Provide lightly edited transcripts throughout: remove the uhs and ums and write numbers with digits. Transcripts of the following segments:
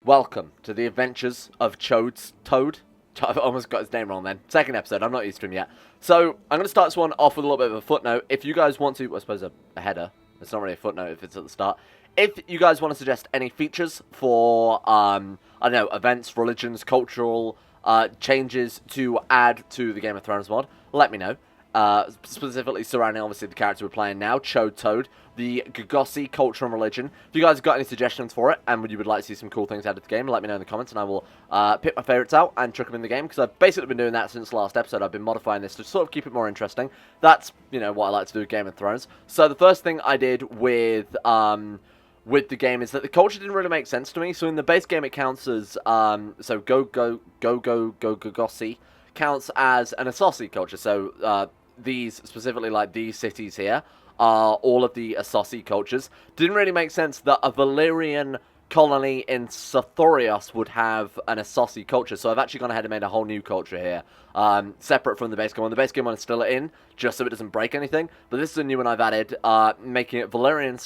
Welcome to the adventures of Choad Toad. I've almost got his name wrong then. Second episode, I'm not used to him yet. So, I'm going to start this one off with a little bit of a footnote. If you guys want to, I suppose a header. It's not really a footnote if it's at the start. If you guys want to suggest any features for, I don't know, events, religions, cultural changes to add to the Game of Thrones mod, let me know. Specifically surrounding, obviously, the character we're playing now, Choad Toad, the Gogossi culture and religion. If you guys have got any suggestions for it, and you would like to see some cool things added to the game, let me know in the comments, and I will pick my favourites out and chuck them in the game, because I've basically been doing that since the last episode. I've been modifying this to sort of keep it more interesting. That's, you know, what I like to do with Game of Thrones. So the first thing I did with the game is that the culture didn't really make sense to me. So in the base game, it counts as, so Gogossi counts as an Associ culture. So, these, specifically like these cities here, are all of the Associ cultures. Didn't really make sense that a Valyrian colony in Sothoryos would have an Associ culture, so I've actually gone ahead and made a whole new culture here, separate from the base game one. The base game one is still in, just so it doesn't break anything, but this is a new one I've added, making it Valyrian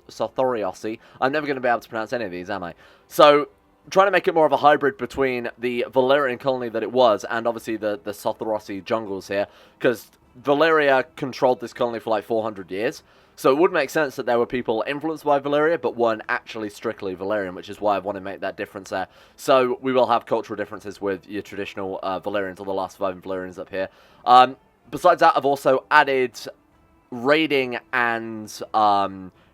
Sothoryosi. I'm never going to be able to pronounce any of these, am I? So, trying to make it more of a hybrid between the Valyrian colony that it was and obviously the Sothoryos jungles here, because Valyria controlled this colony for like 400 years, so it would make sense that there were people influenced by Valyria but weren't actually strictly Valyrian, which is why I want to make that difference there. So we will have cultural differences with your traditional Valyrians, or the last surviving Valyrians up here. Besides that, I've also added raiding and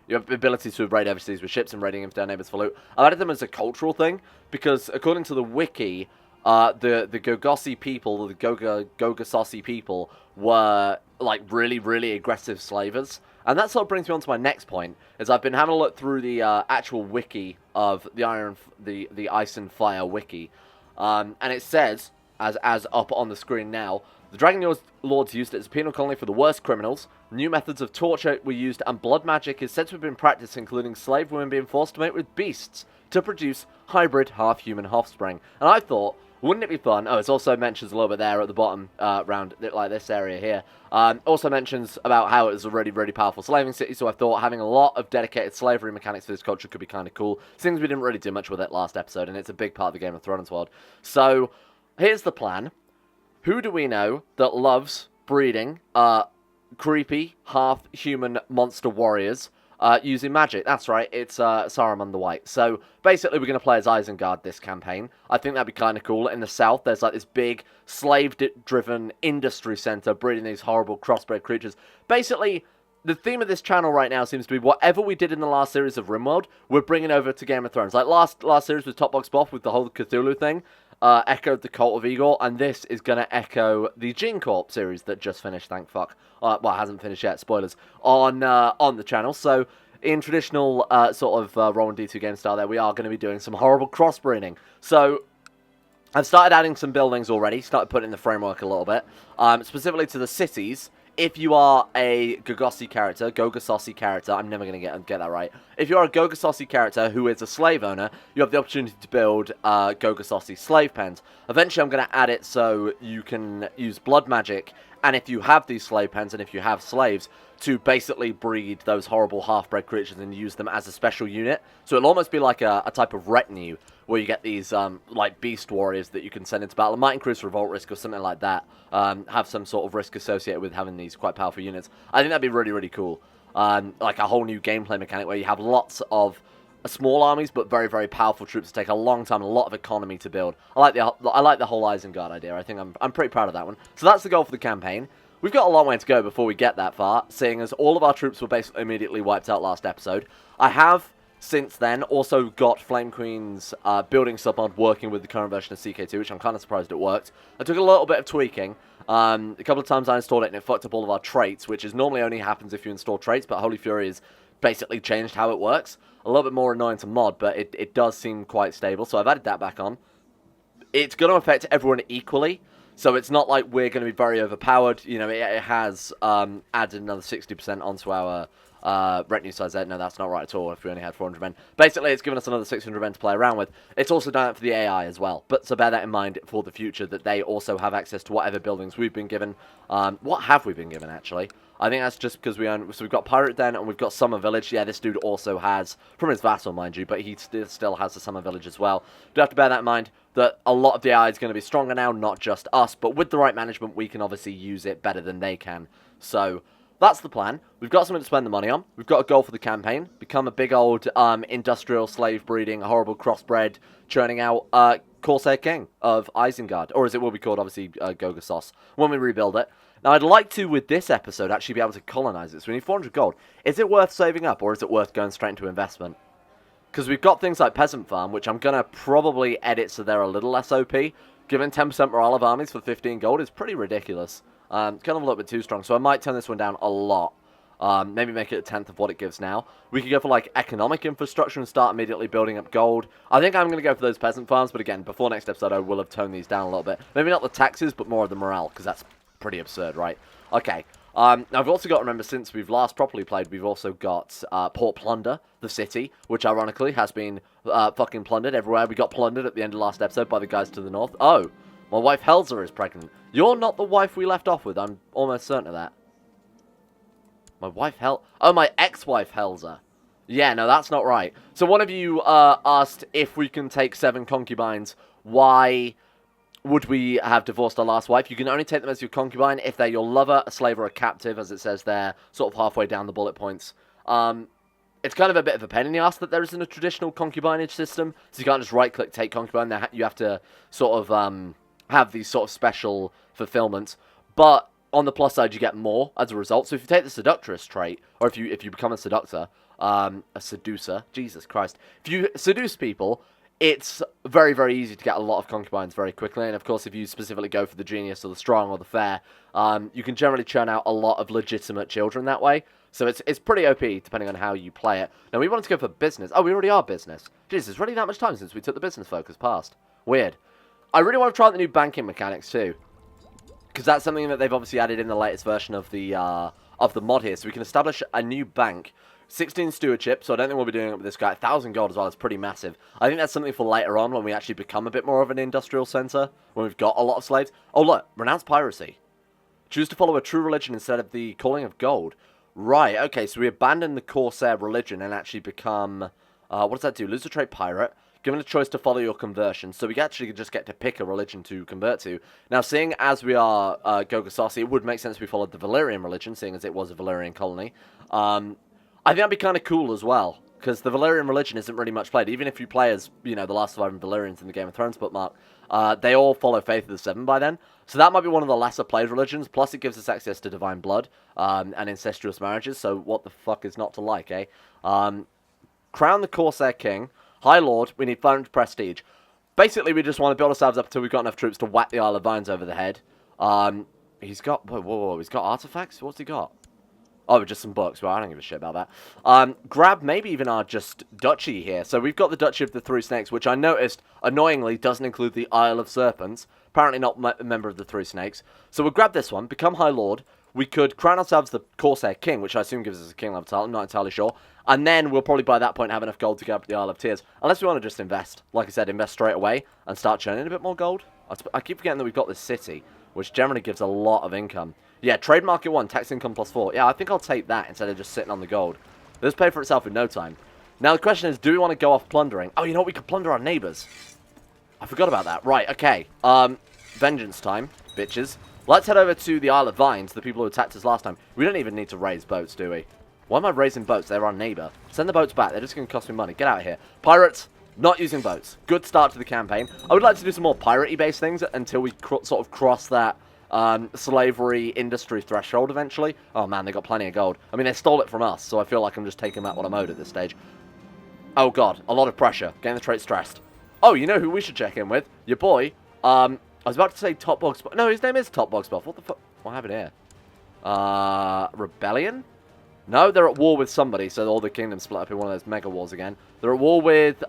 you have the ability to raid overseas with ships and raiding into their neighbors for loot. I've added them as a cultural thing, because according to the wiki, the Gogossi people, the Gogossosi people, were like really, really aggressive slavers. And that sort of brings me on to my next point, is I've been having a look through the actual wiki of the Ice and Fire wiki. And it says, as up on the screen now, the Dragon Lords used it as a penal colony for the worst criminals. New methods of torture were used, and blood magic is said to have been practiced, including slave women being forced to mate with beasts to produce hybrid, half-human offspring. And I thought, wouldn't it be fun? Oh, it also mentions a little bit there at the bottom, around like this area here. Also mentions about how it was a really, really powerful slaving city, so I thought having a lot of dedicated slavery mechanics for this culture could be kind of cool. Seems we didn't really do much with it last episode, and it's a big part of the Game of Thrones world. So, here's the plan. Who do we know that loves breeding creepy, half-human monster warriors using magic? That's right, it's Saruman the White. So, basically, we're going to play as Isengard this campaign. I think that'd be kind of cool. In the south, there's like this big, slave-driven industry center breeding these horrible crossbred creatures. Basically, the theme of this channel right now seems to be whatever we did in the last series of RimWorld, we're bringing over to Game of Thrones. Like last series with Topbog Spoff with the whole Cthulhu thing, echoed the Cult of Igor, and this is going to echo the Gene Corp series that just finished, thank fuck. Well, it hasn't finished yet, spoilers, on the channel. So, in traditional sort of roll and D2 game style there, we are going to be doing some horrible crossbreeding. So, I've started adding some buildings already, started putting in the framework a little bit, specifically to the cities. If you are a Gogossosi character, I'm never going to get that right. If you are a Gogossosi character who is a slave owner, you have the opportunity to build Gogossosi slave pens. Eventually, I'm going to add it so you can use blood magic, and if you have these slave pens and if you have slaves, to basically breed those horrible half-bred creatures and use them as a special unit. So it'll almost be like a type of retinue, where you get these, like, beast warriors that you can send into battle. It might increase revolt risk or something like that. Have some sort of risk associated with having these quite powerful units. I think that'd be really, really cool. Like a whole new gameplay mechanic where you have lots of small armies, but very, very powerful troops that take a long time and a lot of economy to build. I like the whole Isengard idea. I think I'm pretty proud of that one. So that's the goal for the campaign. We've got a long way to go before we get that far, seeing as all of our troops were basically immediately wiped out last episode. I have, since then, also got Flame Queen's building submod working with the current version of CK2, which I'm kind of surprised it worked. I took a little bit of tweaking. A couple of times I installed it and it fucked up all of our traits, which is normally only happens if you install traits, but Holy Fury has basically changed how it works. A little bit more annoying to mod, but it does seem quite stable, so I've added that back on. It's going to affect everyone equally. So it's not like we're going to be very overpowered. You know, it has added another 60% onto our retinue size there. No, that's not right at all if we only had 400 men. Basically, it's given us another 600 men to play around with. It's also done it for the AI as well. But so bear that in mind for the future, that they also have access to whatever buildings we've been given. What have we been given, actually? I think that's just because we own... So we've got Pirate Den and we've got Summer Village. Yeah, this dude also has... From his vassal, mind you, but he still has the Summer Village as well. Do have to bear that in mind, that a lot of the AI is going to be stronger now, not just us. But with the right management, we can obviously use it better than they can. So... That's the plan. We've got something to spend the money on. We've got a goal for the campaign. Become a big old industrial slave breeding, horrible crossbred, churning out Corsair King of Isengard. Or as it will be called, obviously, Gogossos, when we rebuild it. Now, I'd like to, with this episode, actually be able to colonize it. So we need 400 gold. Is it worth saving up, or is it worth going straight into investment? Because we've got things like Peasant Farm, which I'm going to probably edit so they're a little less OP. Giving 10% morale of armies for 15 gold is pretty ridiculous. It's kind of a little bit too strong, so I might turn this one down a lot. Maybe make it a tenth of what it gives now. We could go for, like, economic infrastructure and start immediately building up gold. I think I'm going to go for those peasant farms, but again, before next episode, I will have toned these down a little bit. Maybe not the taxes, but more of the morale, because that's pretty absurd, right? Okay. Now, I've also got to remember, since we've last properly played, we've also got Port Plunder, the city, which ironically has been fucking plundered everywhere. We got plundered at the end of last episode by the guys to the north. Oh, my wife Helza is pregnant. You're not the wife we left off with. I'm almost certain of that. My wife Oh, my ex-wife Helza. Yeah, no, that's not right. So one of you asked if we can take 7 concubines. Why would we have divorced our last wife? You can only take them as your concubine if they're your lover, a slave, or a captive, as it says there, sort of halfway down the bullet points. It's kind of a bit of a pain in the ass that there isn't a traditional concubinage system. So you can't just right-click, take concubine. You have to sort of... have these sort of special fulfillments, but on the plus side, you get more as a result. So if you take the seductress trait, or if you become a seductor, a seducer, Jesus Christ, if you seduce people, it's very, very easy to get a lot of concubines very quickly. And of course, if you specifically go for the genius or the strong or the fair, you can generally churn out a lot of legitimate children that way. So it's pretty OP depending on how you play it. Now we wanted to go for business. Oh, we already are business. Jesus, it's really that much time since we took the business focus past. Weird. I really want to try out the new banking mechanics too, because that's something that they've obviously added in the latest version of the mod here. So we can establish a new bank, 16 stewardship. So I don't think we'll be doing it with this guy. 1,000 gold as well. It's pretty massive. I think that's something for later on when we actually become a bit more of an industrial center, when we've got a lot of slaves. Oh look, renounce piracy. Choose to follow a true religion instead of the calling of gold. Right. Okay. So we abandon the Corsair religion and actually become. What does that do? Lose a trait pirate. Given a choice to follow your conversion, so we actually just get to pick a religion to convert to. Now, seeing as we are Gogossosi, it would make sense we followed the Valyrian religion, seeing as it was a Valyrian colony. I think that'd be kind of cool as well, because the Valyrian religion isn't really much played. Even if you play as, you know, the last surviving Valyrians in the Game of Thrones bookmark, they all follow Faith of the Seven by then. So that might be one of the lesser played religions, plus it gives us access to divine blood and incestuous marriages, so what the fuck is not to like, eh? Crown the Corsair King. High Lord, we need 500 prestige. Basically, we just want to build ourselves up until we've got enough troops to whack the Isle of Vines over the head. He's got... Whoa, he's got artifacts? What's he got? Oh, just some books. Well, I don't give a shit about that. Grab maybe even our just duchy here. So we've got the Duchy of the Three Snakes, which I noticed, annoyingly, doesn't include the Isle of Serpents. Apparently not a member of the Three Snakes. So we'll grab this one, become High Lord. We could crown ourselves the Corsair King, which I assume gives us a king level title. I'm not entirely sure. And then we'll probably by that point have enough gold to get up to the Isle of Tears. Unless we want to just invest. Like I said, invest straight away and start churning a bit more gold. I keep forgetting that we've got this city, which generally gives a lot of income. Yeah, trade market 1, tax income +4. Yeah, I think I'll take that instead of just sitting on the gold. This pay for itself in no time. Now the question is, do we want to go off plundering? Oh, you know what? We could plunder our neighbours. I forgot about that. Right, okay. Vengeance time, bitches. Let's head over to the Isle of Vines, the people who attacked us last time. We don't even need to raise boats, do we? Why am I raising boats? They're our neighbour. Send the boats back. They're just going to cost me money. Get out of here. Pirates, not using boats. Good start to the campaign. I would like to do some more piratey-based things until we sort of cross that slavery industry threshold eventually. Oh, man, they got plenty of gold. I mean, they stole it from us, so I feel like I'm just taking back what I'm owed at this stage. Oh, God. A lot of pressure. Getting the trait stressed. Oh, you know who we should check in with? Your boy. I was about to say Topbog Spoff. No, his name is Topbog Spoff. What the fuck? What happened here? Rebellion? No, they're at war with somebody, so all the kingdoms split up in one of those mega wars again. They're at war with,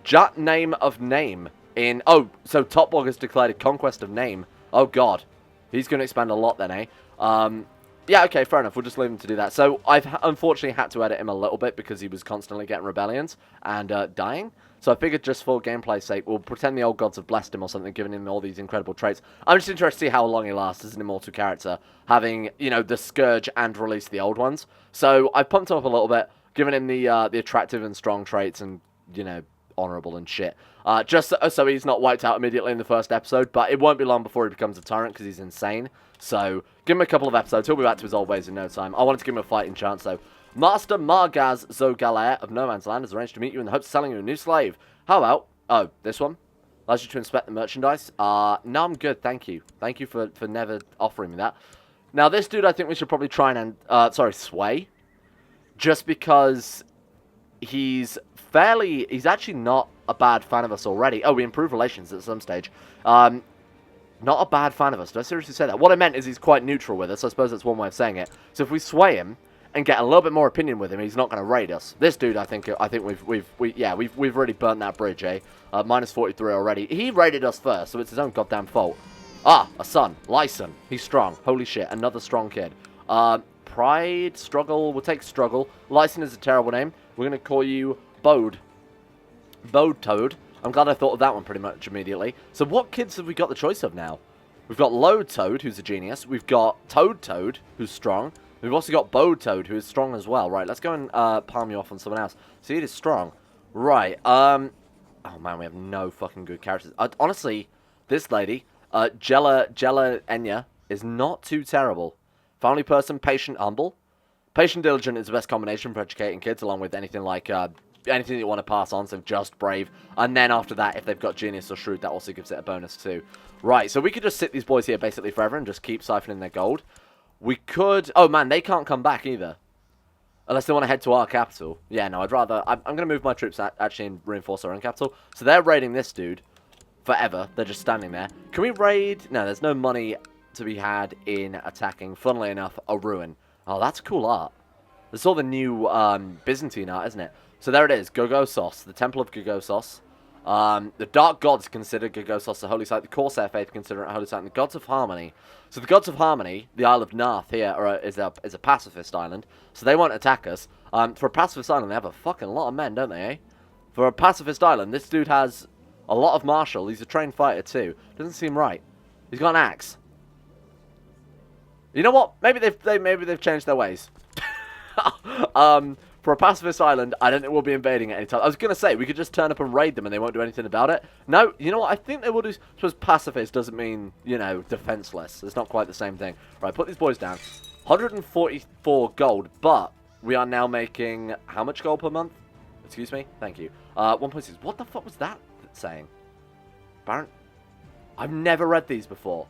Jut Name of Name in... Oh, so Topbog has declared a conquest of name. Oh, God. He's going to expand a lot then, eh? Yeah, okay, fair enough. We'll just leave him to do that. So, I've unfortunately had to edit him a little bit because he was constantly getting rebellions and dying. So I figured just for gameplay's sake, we'll pretend the old gods have blessed him or something, giving him all these incredible traits. I'm just interested to see how long he lasts as an immortal character, having, you know, the Scourge and release the old ones. So I've pumped him up a little bit, given him the attractive and strong traits and, you know, honorable and shit. Just so he's not wiped out immediately in the first episode, but it won't be long before he becomes a tyrant because he's insane. So give him a couple of episodes. He'll be back to his old ways in no time. I wanted to give him a fighting chance, though. Master Margaz Zogaler of No Man's Land has arranged to meet you in the hopes of selling you a new slave. How about... Oh, this one? Allows you to inspect the merchandise. No, I'm good, thank you. Thank you for never offering me that. Now, this dude I think we should probably try and... sway. Just because he's fairly... He's actually not a bad fan of us already. Oh, we improved relations at some stage. Not a bad fan of us. Did I seriously say that? What I meant is he's quite neutral with us. I suppose that's one way of saying it. So if we sway him and get a little bit more opinion with him, he's not going to raid us. This dude, I think we've really burnt that bridge, eh? Minus 43 already. He raided us first, so it's his own goddamn fault. Ah, a son, Lyson. He's strong. Holy shit, another strong kid. Pride, Struggle. We'll take Struggle. Lyson is a terrible name. We're going to call you Bode. Bode Toad. I'm glad I thought of that one pretty much immediately. So what kids have we got the choice of now? We've got Load Toad, who's a genius. We've got Toad Toad, who's strong. We've also got Bode Toad, who is strong as well. Right, let's go and palm you off on someone else. See, it is strong. Right, oh man, we have no fucking good characters. Honestly, this lady, Jella Enya, is not too terrible. Family person, patient, humble. Patient, diligent is the best combination for educating kids, along with anything like... anything that you want to pass on, so just brave. And then after that, if they've got genius or shrewd, that also gives it a bonus too. Right, so we could just sit these boys here basically forever and just keep siphoning their gold. We could... Oh man, they can't come back either. Unless they want to head to our capital. Yeah, no, I'd rather... I'm going to move my troops actually and reinforce our own capital. So they're raiding this dude forever. They're just standing there. Can we raid... No, there's no money to be had in attacking, funnily enough, a ruin. Oh, that's cool art. It's all the new Byzantine art, isn't it? So there it is, Gogossos, the Temple of Gogossos. The Dark Gods consider Gogossos a holy site. The Corsair faith consider it a holy site. And the Gods of Harmony. So the Gods of Harmony, the Isle of Narth here, is a pacifist island. So they won't attack us. For a pacifist island, they have a fucking lot of men, don't they, eh? For a pacifist island, this dude has a lot of martial. He's a trained fighter too. Doesn't seem right. He's got an axe. You know what? Maybe they've changed their ways. For a pacifist island, I don't think we'll be invading it anytime. I was going to say, we could just turn up and raid them and they won't do anything about it. No, you know what? I think they will do... I suppose pacifist doesn't mean, you know, defenseless. It's not quite the same thing. Right, put these boys down. 144 gold, but we are now making... How much gold per month? Excuse me? Thank you. 1.6. What the fuck was that saying? Baron? I've never read these before.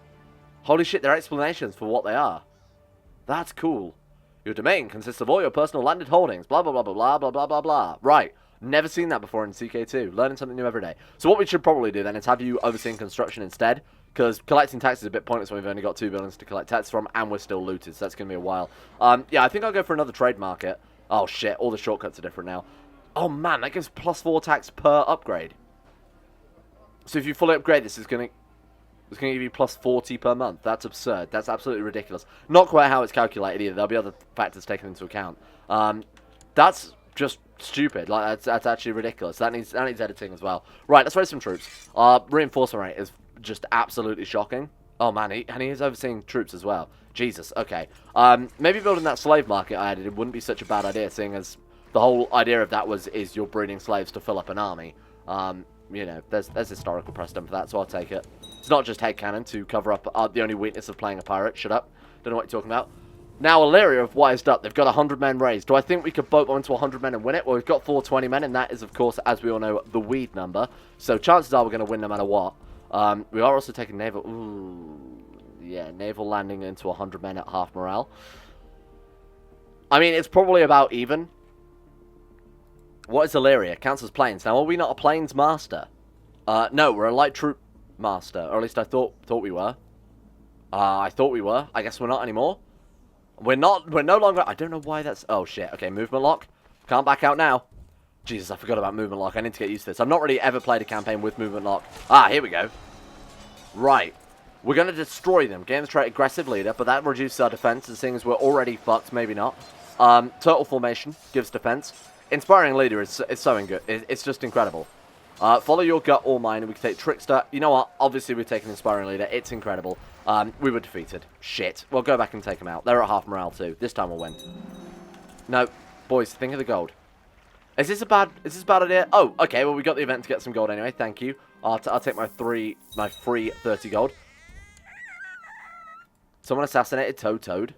Holy shit, they're explanations for what they are. That's cool. Your domain consists of all your personal landed holdings. Blah, blah, blah, blah, blah, blah, blah, blah, blah. Right. Never seen that before in CK2. Learning something new every day. So what we should probably do then is have you overseeing construction instead. Because collecting tax is a bit pointless when we've only got 2 buildings to collect tax from. And we're still looted. So that's going to be a while. Yeah, I think I'll go for another trade market. Oh, shit. All the shortcuts are different now. Oh, man. That gives +4 tax per upgrade. So if you fully upgrade this, it's going to give you +40 per month. That's absurd. That's absolutely ridiculous. Not quite how it's calculated either. There'll be other factors taken into account. That's just stupid. Like that's actually ridiculous. That needs editing as well. Right, let's raise some troops. Reinforcement rate is just absolutely shocking. Oh man, and he is overseeing troops as well. Jesus. Okay. Maybe building that slave market I added, it wouldn't be such a bad idea, seeing as the whole idea of that is you're breeding slaves to fill up an army. You know, there's historical precedent for that, so I'll take it. It's not just headcanon to cover up the only weakness of playing a pirate. Shut up. Don't know what you're talking about. Now, Valyria have wised up. They've got 100 men raised. Do I think we could boat on to 100 men and win it? Well, we've got 420 men, and that is, of course, as we all know, the weed number. So chances are we're going to win no matter what. We are also taking naval... Ooh, yeah, naval landing into 100 men at half morale. I mean, it's probably about even. What is Valyria? Counts as planes. Now, are we not a planes master? No, we're a light troop master. Or at least I thought we were. I thought we were. I guess we're not anymore. We're no longer... I don't know why that's... Oh, shit. Okay, movement lock. Can't back out now. Jesus, I forgot about movement lock. I need to get used to this. I've not really ever played a campaign with movement lock. Ah, here we go. Right. We're going to destroy them. Gain the trait aggressive leader, but that reduces our defense, and seeing as we're already fucked, maybe not. Turtle formation gives defense. Inspiring leader is so good. It's just incredible. Follow your gut or mine, and we can take Trickster. You know what? Obviously, we've taken Inspiring Leader. It's incredible. We were defeated. Shit. We'll go back and take them out. They're at half morale, too. This time we'll win. No. Boys, think of the gold. Is this a bad idea? Oh, okay. Well, we got the event to get some gold anyway. Thank you. I'll take my free 30 gold. Someone assassinated Choad Toad.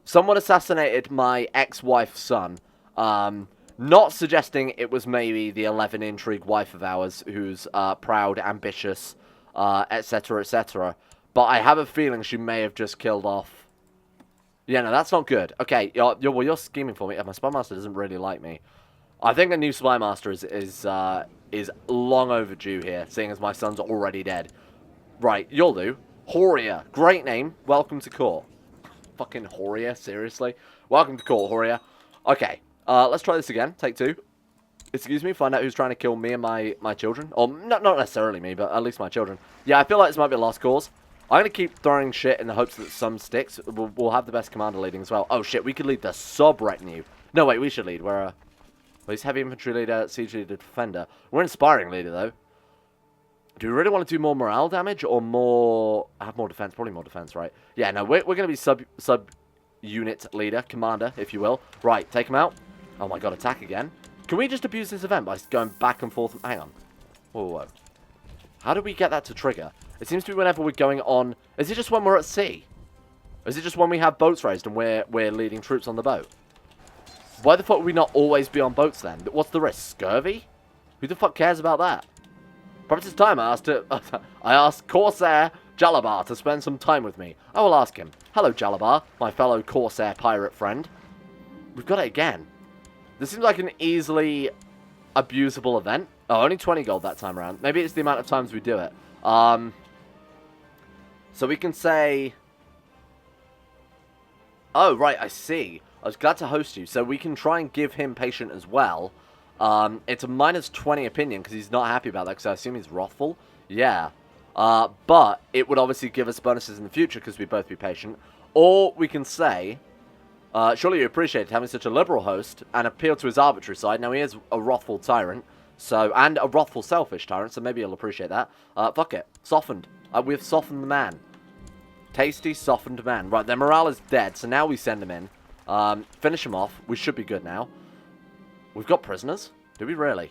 Someone assassinated my ex-wife's son. Not suggesting it was maybe the 11 intrigue wife of ours who's proud, ambitious, etc., etc. But I have a feeling she may have just killed off. Yeah, no, that's not good. Okay, you're scheming for me. My spy master doesn't really like me. I think a new spy master is long overdue here, seeing as my son's already dead. Right, you'll do. Horia, great name. Welcome to court. Fucking Horia, seriously. Welcome to court, Horia. Okay. Let's try this again. Take 2. Excuse me, find out who's trying to kill me and my children. Or, not necessarily me, but at least my children. Yeah, I feel like this might be a lost cause. I'm going to keep throwing shit in the hopes that some sticks. We'll have the best commander leading as well. Oh, shit, we could lead the sub-retinue. No, wait, we should lead. Well, he's heavy infantry leader, siege leader, defender. We're inspiring leader, though. Do we really want to do more morale damage or more... have more defense? Probably more defense, right? Yeah, no, we're going to be sub-unit leader, commander, if you will. Right, take him out. Oh my god, attack again. Can we just abuse this event by going back and forth? Hang on. Whoa, whoa. How did we get that to trigger? It seems to be whenever we're going on... Is it just when we're at sea? Or is it just when we have boats raised and we're leading troops on the boat? Why the fuck would we not always be on boats then? What's the risk? Scurvy? Who the fuck cares about that? Perhaps it's time I asked Corsair Jalabar to spend some time with me. I will ask him. Hello, Jalabar, my fellow Corsair pirate friend. We've got it again. This seems like an easily abusable event. Oh, only 20 gold that time around. Maybe it's the amount of times we do it. So we can say... Oh, right, I see. I was glad to host you. So we can try and give him patient as well. It's a minus 20 opinion because he's not happy about that because I assume he's wrathful. Yeah. But it would obviously give us bonuses in the future because we'd both be patient. Or we can say... surely you appreciate having such a liberal host and appeal to his arbitrary side. Now, he is a wrathful tyrant, and a wrathful, selfish tyrant, so maybe he'll appreciate that. Fuck it. Softened. We've softened the man. Tasty, softened man. Right, their morale is dead, so now we send him in. Finish him off. We should be good now. We've got prisoners? Do we really?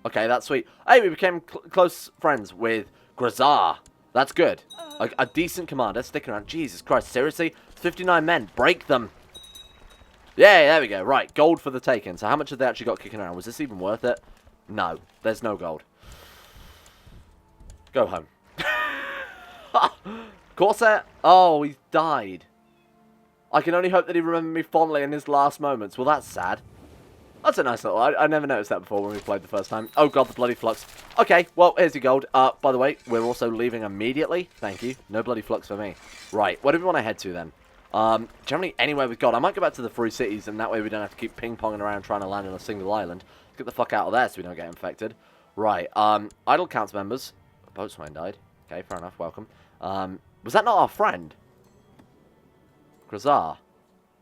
Okay, that's sweet. Hey, we became close friends with Grisar. That's good. A decent commander sticking around. Jesus Christ, seriously? 59 men. Break them. Yeah, there we go. Right, gold for the taking. So how much have they actually got kicking around? Was this even worth it? No, there's no gold. Go home. Corsair? Oh, he's died. I can only hope that he remembered me fondly in his last moments. Well, that's sad. That's a nice little... I never noticed that before when we played the first time. Oh, God, the bloody flux. Okay, well, here's your gold. By the way, we're also leaving immediately. Thank you. No bloody flux for me. Right, where do we want to head to, then? Generally anywhere with gold. I might go back to the free cities, and that way we don't have to keep ping-ponging around trying to land on a single island. Let's get the fuck out of there so we don't get infected. Right, idle council members. Boatswain died. Okay, fair enough, welcome. Was that not our friend? Grisar?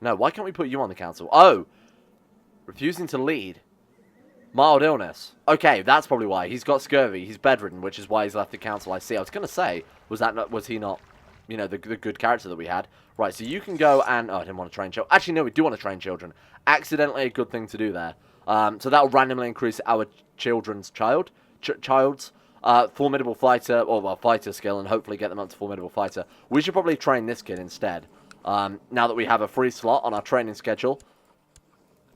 No, why can't we put you on the council? Oh! Refusing to lead. Mild illness. Okay, that's probably why. He's got scurvy. He's bedridden, which is why he's left the council. I see. I was going to say, was he not, you know, the good character that we had? Right, so you can go and... Oh, I didn't want to train children. Actually, no, we do want to train children. Accidentally a good thing to do there. So that'll randomly increase our children's child's formidable fighter, or well, fighter skill, and hopefully get them up to formidable fighter. We should probably train this kid instead. Now that we have a free slot on our training schedule.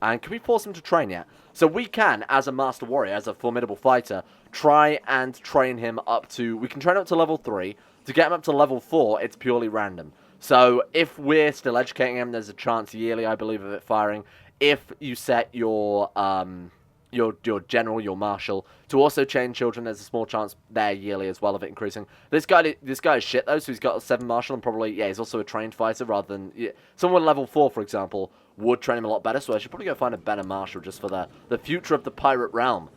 And can we force him to train yet? So we can, as a master warrior, as a formidable fighter, try and train him up to... We can train him up to level 3. To get him up to level 4, it's purely random. So if we're still educating him, there's a chance yearly, I believe, of it firing. If you set your general, your marshal, to also chain children, there's a small chance there yearly as well of it increasing. This guy is shit though, so he's got a 7 marshal and probably, yeah, he's also a trained fighter rather than... Yeah, someone level 4, for example, would train him a lot better, so I should probably go find a better marshal just for the future of the pirate realm.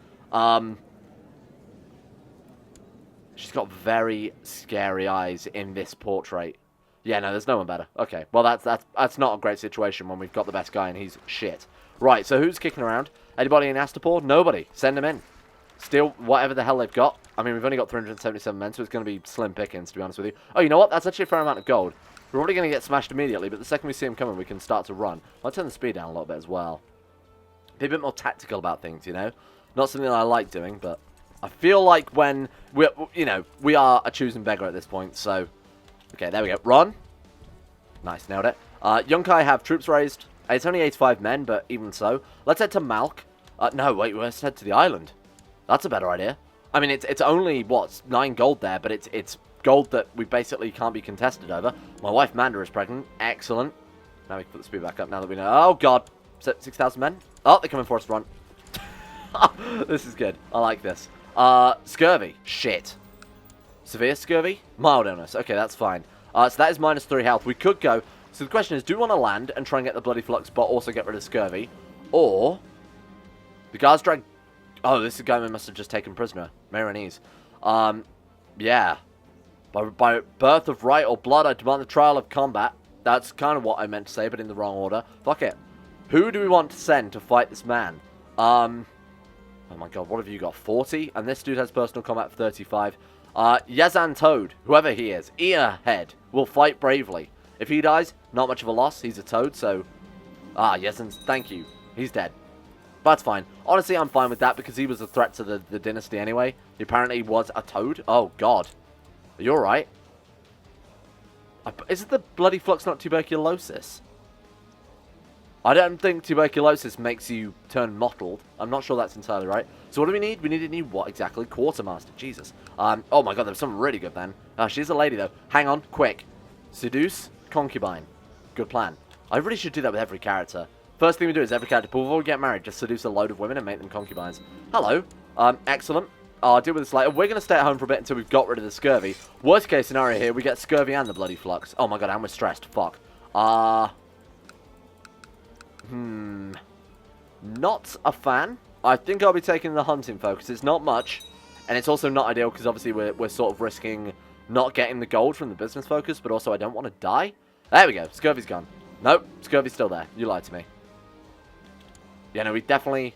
She's got very scary eyes in this portrait. Yeah, no, there's no one better. Okay, well, that's not a great situation when we've got the best guy and he's shit. Right, so who's kicking around? Anybody in Astapor? Nobody. Send them in. Steal whatever the hell they've got. I mean, we've only got 377 men, so it's going to be slim pickings, to be honest with you. Oh, you know what? That's actually a fair amount of gold. We're already going to get smashed immediately, but the second we see him coming, we can start to run. I'll turn the speed down a little bit as well. Be a bit more tactical about things, you know? Not something that I like doing, but I feel like when, we are a choosing beggar at this point, so... Okay, there we go. Run. Nice, nailed it. Yunkai have troops raised. It's only 85 men, but even so. Let's head to Malk. No, wait, let's head to the island. That's a better idea. I mean, it's only, what, 9 gold there, but it's gold that we basically can't be contested over. My wife Manda is pregnant. Excellent. Now we can put the speed back up now that we know. Oh, God. 6,000 men? Oh, they're coming for us to run. This is good. I like this. Scurvy. Shit. Severe scurvy? Mild illness. Okay, that's fine. So that is -3 health. We could go... So the question is, do we want to land and try and get the bloody flux, but also get rid of scurvy? Or... The guards drag... Oh, this guy must have just taken prisoner. Marinese. Yeah. By birth of right or blood, I demand the trial of combat. That's kind of what I meant to say, but in the wrong order. Fuck it. Who do we want to send to fight this man? Oh my god, what have you got? 40? And this dude has personal combat for 35. Yazan Toad, whoever he is, Earhead, will fight bravely. If he dies, not much of a loss. He's a toad, so... Yazan, thank you. He's dead. That's fine. Honestly, I'm fine with that because he was a threat to the dynasty anyway. He apparently was a toad. Oh, God. Are you alright? Isn't the bloody flux not tuberculosis? I don't think tuberculosis makes you turn mottled. I'm not sure that's entirely right. So what do we need? We need a new what exactly? Quartermaster. Jesus. Oh my god, there's something really good then. She's a lady though. Hang on, quick. Seduce concubine. Good plan. I really should do that with every character. First thing we do is every character, before we get married, just seduce a load of women and make them concubines. Hello. Excellent. I'll deal with this later. We're going to stay at home for a bit until we've got rid of the scurvy. Worst case scenario here, we get scurvy and the bloody flux. Oh my god, and we're stressed. Fuck. Not a fan. I think I'll be taking the hunting focus. It's not much, and it's also not ideal because obviously we're sort of risking not getting the gold from the business focus, but also I don't want to die. There we go. Scurvy's gone. Nope, scurvy's still there. You lied to me. Yeah, no, we definitely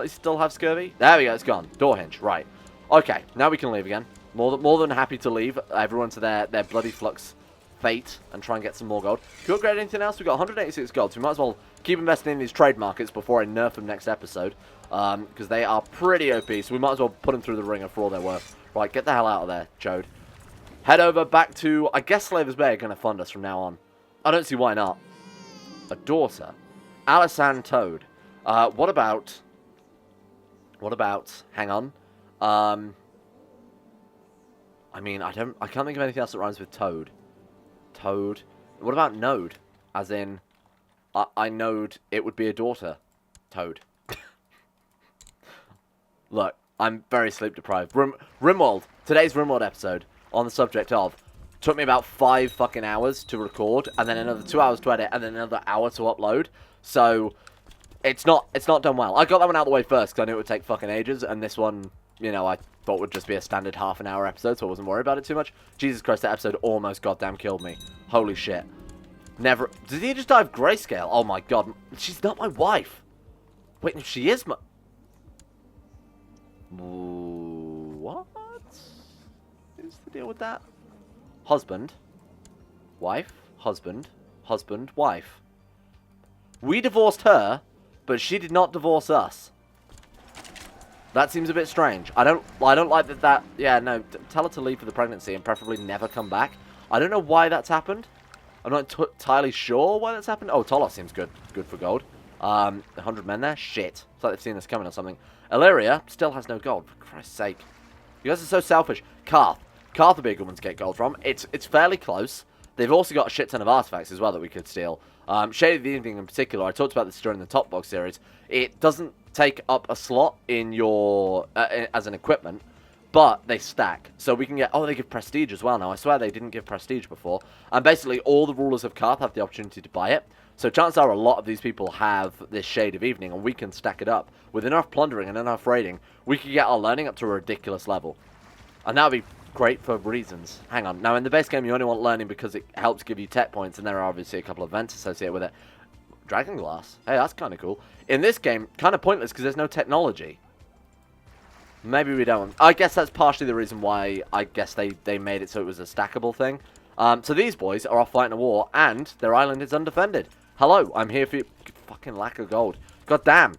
still have scurvy. There we go. It's gone. Door hinge. Right. Okay, now we can leave again. More than happy to leave everyone to their bloody flux fate and try and get some more gold. Can we upgrade anything else? We've got 186 gold, so we might as well keep investing in these trade markets before I nerf them next episode. Because they are pretty OP, so we might as well put them through the ringer for all they're worth. Right, get the hell out of there, Choad. Head over back to... I guess Slavers Bay are going to fund us from now on. I don't see why not. A daughter. Alisan Toad. What about... Hang on. I mean, I can't think of anything else that rhymes with Toad. Toad. What about Node? As in, I knowed it would be a daughter. Toad. Look, I'm very sleep deprived. Rimworld. Today's Rimworld episode on the subject of took me about 5 fucking hours to record, and then another 2 hours to edit, and then another hour to upload. So it's not done well. I got that one out of the way first because I knew it would take fucking ages, and this one, you know, I thought would just be a standard half-an-hour episode, so I wasn't worried about it too much. Jesus Christ, that episode almost goddamn killed me. Holy shit. Never... Did he just die of grayscale? Oh my god. She's not my wife. Wait, she is my... What? What's the deal with that? Husband. Wife. Husband. Husband. Wife. We divorced her, but she did not divorce us. That seems a bit strange. I don't like that... Yeah, no. Tell her to leave for the pregnancy and preferably never come back. I don't know why that's happened. I'm not entirely sure why that's happened. Oh, Tolos seems good. Good for gold. 100 men there? Shit. It's like they've seen this coming or something. Illyria still has no gold. For Christ's sake. You guys are so selfish. Karth. Karth would be a good one to get gold from. It's fairly close. They've also got a shit ton of artifacts as well that we could steal. Shade of the Evening in particular, I talked about this during the Topbog series. It doesn't take up a slot in your as an equipment, but they stack. So we can get... Oh, they give prestige as well now. I swear they didn't give prestige before. And basically, all the rulers of Karth have the opportunity to buy it. So chances are a lot of these people have this Shade of Evening, and we can stack it up. With enough plundering and enough raiding, we can get our learning up to a ridiculous level. And that would be great for reasons. Hang on. Now, in the base game, you only want learning because it helps give you tech points, and there are obviously a couple of events associated with it. Dragon glass. Hey, that's kind of cool. In this game, kind of pointless because there's no technology. Maybe we don't. I guess that's partially the reason why I guess they made it so it was a stackable thing. So these boys are off fighting a war, and their island is undefended. Hello, I'm here for you. Fucking lack of gold. God damn.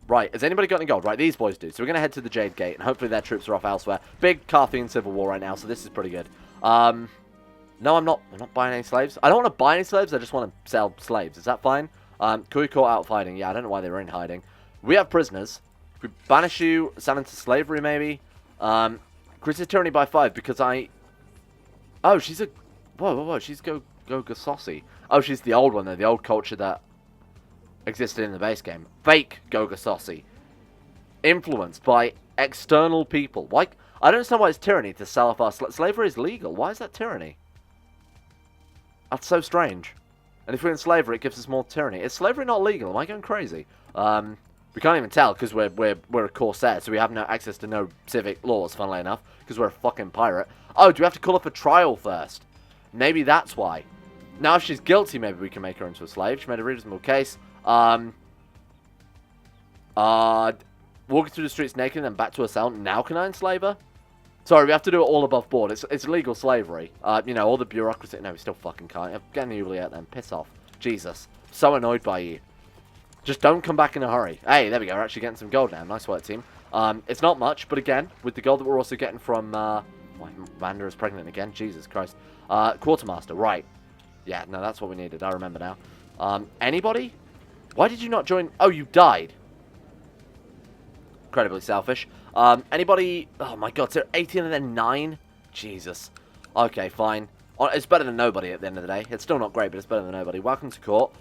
Right, has anybody got any gold? Right, these boys do. So we're going to head to the Jade Gate, and hopefully their troops are off elsewhere. Big Carthian civil war right now, so this is pretty good. No, I'm not buying any slaves. I don't want to buy any slaves, I just want to sell slaves. Is that fine? Can we caught out fighting? Yeah, I don't know why they were in hiding. We have prisoners. We banish you, sell into slavery, maybe. Increases tyranny by 5 because I... Oh, she's a... Whoa. She's Gogossosi. Oh, she's the old one, though. The old culture that existed in the base game. Fake Gogossosi. Influenced by external people. Why? I don't understand why it's tyranny to sell off our... Slavery is legal. Why is that tyranny? That's so strange. And if we're in slavery, it gives us more tyranny. Is slavery not legal? Am I going crazy? We can't even tell because we're a Corsair, so we have no access to no civic laws, funnily enough, because we're a fucking pirate. Oh, do we have to call her for trial first? Maybe that's why. Now, if she's guilty, maybe we can make her into a slave. She made a reasonable case. Walking through the streets naked and then back to her cell. Now can I enslave her? Sorry, we have to do it all above board. It's legal slavery. You know, all the bureaucracy. No, we still fucking can't. Get an Uli out then. Piss off. Jesus. So annoyed by you. Just don't come back in a hurry. Hey, there we go. We're actually getting some gold now. Nice work, team. It's not much, but again, with the gold that we're also getting from... Vanda is pregnant again. Jesus Christ. Quartermaster. Right. Yeah, no, that's what we needed. I remember now. Anybody? Why did you not join? Oh, you died. Incredibly selfish. Anybody? Oh my god, so 18 and then 9? Jesus. Okay, fine. It's better than nobody at the end of the day. It's still not great, but it's better than nobody. Welcome to court.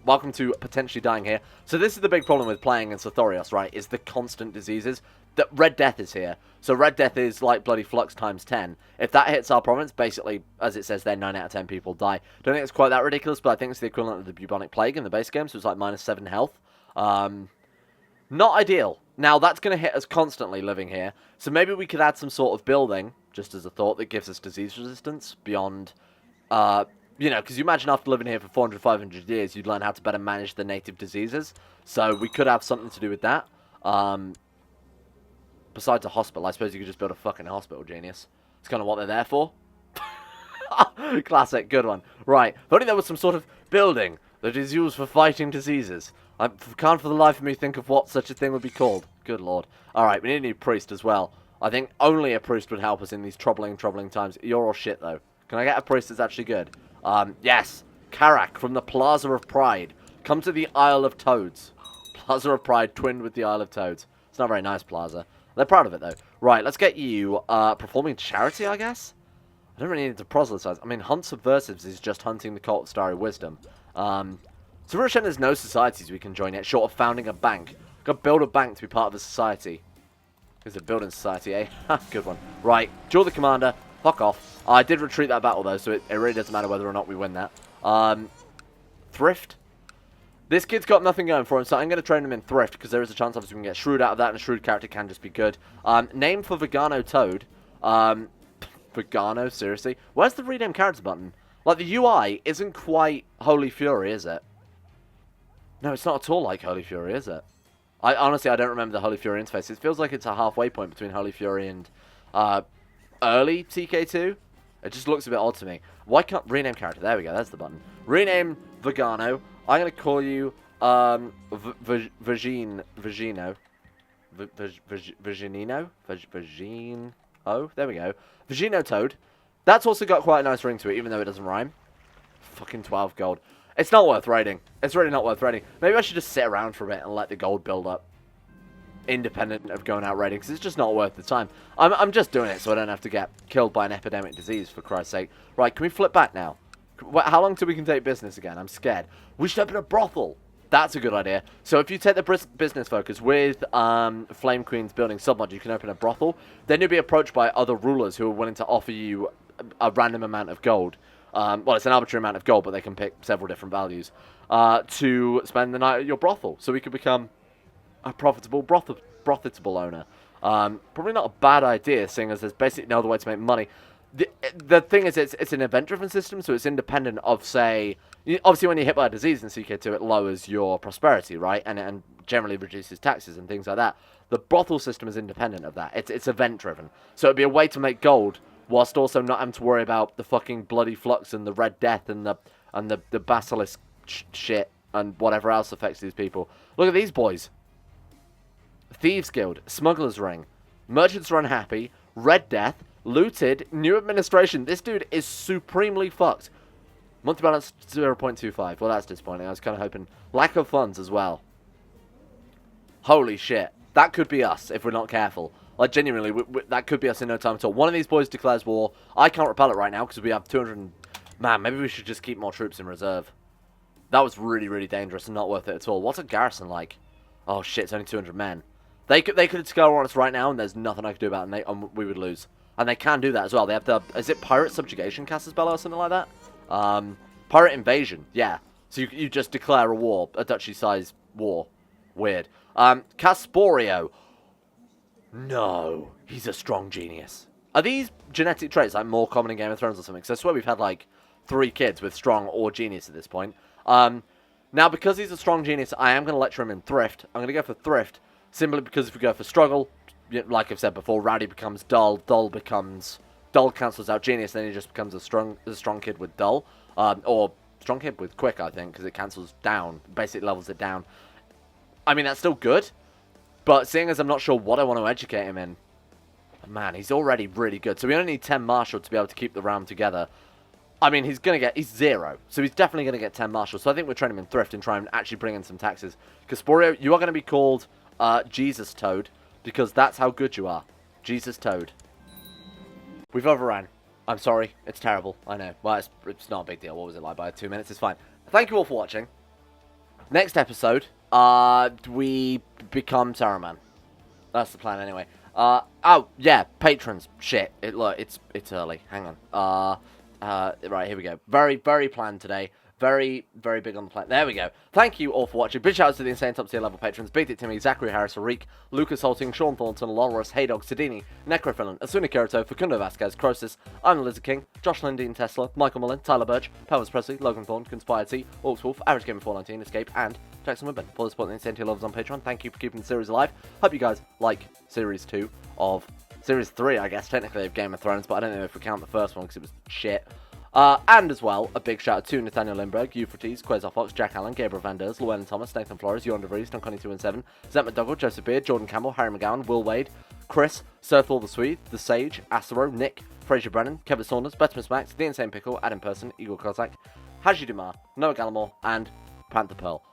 Welcome to potentially dying here. So this is the big problem with playing in Sothoryos, right? Is the constant diseases. That Red Death is here. So Red Death is like bloody flux times 10. If that hits our province, basically, as it says there, 9 out of 10 people die. Don't think it's quite that ridiculous, but I think it's the equivalent of the bubonic plague in the base game, so it's like -7 health. Not ideal. Now, that's going to hit us constantly living here. So maybe we could add some sort of building, just as a thought, that gives us disease resistance beyond... you know, because you imagine after living here for 400, 500 years, you'd learn how to better manage the native diseases. So we could have something to do with that. Besides a hospital, I suppose you could just build a fucking hospital, genius. It's kind of what they're there for. Classic, good one. Right, if only there was some sort of building that is used for fighting diseases. I can't for the life of me think of what such a thing would be called. Good lord. Alright, we need a new priest as well. I think only a priest would help us in these troubling times. You're all shit, though. Can I get a priest that's actually good? Yes. Karak from the Plaza of Pride. Come to the Isle of Toads. Plaza of Pride twinned with the Isle of Toads. It's not a very nice plaza. They're proud of it, though. Right, let's get you performing charity, I guess? I don't really need to proselytize. I mean, Hunt Subversives is just hunting the Cult of Starry Wisdom. So we're there's no societies we can join yet, short of founding a bank. Got to build a bank to be part of a society. Is it building society, eh? Good one. Right, duel the commander. Fuck off. I did retreat that battle, though, so it really doesn't matter whether or not we win that. Thrift. This kid's got nothing going for him, so I'm going to train him in Thrift, because there is a chance, obviously, we can get Shrewd out of that, and a Shrewd character can just be good. Name for Vegano Toad. Vegano, seriously? Where's the rename character button? Like, the UI isn't quite Holy Fury, is it? No, it's not at all like Holy Fury, is it? Honestly, I don't remember the Holy Fury interface. It feels like it's a halfway point between Holy Fury and early TK2. It just looks a bit odd to me. Why can't... Rename character. There we go. That's the button. Rename Vegano. I'm going to call you Virginino. Virginino? There we go. Vegino Toad. That's also got quite a nice ring to it, even though it doesn't rhyme. Fucking 12 gold. It's not worth raiding. It's really not worth raiding. Maybe I should just sit around for a bit and let the gold build up. Independent of going out raiding, because it's just not worth the time. I'm just doing it so I don't have to get killed by an epidemic disease, for Christ's sake. Right, can we flip back now? How long till we can take business again? I'm scared. We should open a brothel. That's a good idea. So if you take the business focus with Flame Queen's building submod, you can open a brothel. Then you'll be approached by other rulers who are willing to offer you a random amount of gold. Well, it's an arbitrary amount of gold, but they can pick several different values to spend the night at your brothel. So we could become a profitable brothel owner. Probably not a bad idea, seeing as there's basically no other way to make money. the thing is, it's an event-driven system, so it's independent of, say, obviously when you're hit by a disease in CK2, it lowers your prosperity, right, and generally reduces taxes and things like that. The brothel system is independent of that. It's event-driven, so it'd be a way to make gold whilst also not having to worry about the fucking bloody flux and the Red Death and the basilisk shit and whatever else affects these people. Look at these boys. Thieves Guild, Smuggler's Ring, Merchants are unhappy, Red Death, looted, new administration. This dude is supremely fucked. Monthly balance 0.25. Well, that's disappointing. I was kind of hoping. Lack of funds as well. Holy shit. That could be us if we're not careful. Like, genuinely, that could be us in no time at all. One of these boys declares war. I can't repel it right now because we have 200... Man, maybe we should just keep more troops in reserve. That was really, really dangerous and not worth it at all. What's a garrison like? Oh, shit, it's only 200 men. They could score on us right now, and there's nothing I could do about it, and we would lose. And they can do that as well. They have the... Is it Pirate Subjugation Casus Belli or something like that? Pirate Invasion, yeah. So you just declare a war, a duchy-sized war. Weird. Casporio. No. He's a strong genius. Are these genetic traits like more common in Game of Thrones or something? Because I swear we've had like 3 kids with strong or genius at this point. Now, because he's a strong genius, I am going to lecture him in thrift. I'm going to go for thrift, simply because if we go for struggle, like I've said before, rowdy becomes dull, dull cancels out genius, then he just becomes a strong kid with dull, or strong kid with quick, I think, because it cancels down, basically levels it down. I mean, that's still good, but seeing as I'm not sure what I want to educate him in, man, he's already really good. So we only need 10 martial to be able to keep the realm together. I mean, he's 0, so he's definitely going to get 10 martial. So I think we'll train him in thrift and try and actually bring in some taxes. Casporio, you are going to be called Jesus Toad, because that's how good you are. Jesus Toad. We've overran. I'm sorry. It's terrible. I know. Well, it's not a big deal. What was it like by 2 minutes? It's fine. Thank you all for watching. Next episode, we become Saruman. That's the plan anyway. Oh, yeah, patrons. Shit. Look, it's early. Hang on. Right, here we go. Very, very planned today. Very, very big on the plan. There we go. Thank you all for watching. Big shout out to the insane top tier level patrons. Beat It Timmy, Zachary Harris, Arik, Lucas Holting, Sean Thornton, Lawrence, Haydog, Sidini, Necrophilin, Asuna Kirito, Facundo Vasquez, Croesus, I'm the Lizard King, Josh Lindeen Tesla, Michael Mullen, Tyler Birch, Pelvis Presley, Logan Thorne, Conspired T, Orcs Wolf, Average Gamer 419, Escape, and Jackson Woodburn. For the support the insane tier levels on Patreon, thank you for keeping the series alive. Hope you guys like Series 2 of... Series 3, I guess, technically, of Game of Thrones, but I don't know if we count the first one because it was shit. And as well, a big shout out to Nathaniel Lindbergh, Euphrates, Quasar Fox, Jack Allen, Gabriel Van Der, Llewellyn Thomas, Nathan Flores, Johan DeVries, Don2217, Zet McDougall, Joseph Beard, Jordan Campbell, Harry McGowan, Will Wade, Chris, Sirthal the Swede, The Sage, Acero, Nick, Fraser Brennan, Kevin Saunders, Betimus Max, The Insane Pickle, Adam Person, Igor Kozak, Haji Dumar, Noah Gallimore, and Panther Pearl.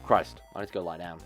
Christ, I need to go lie down.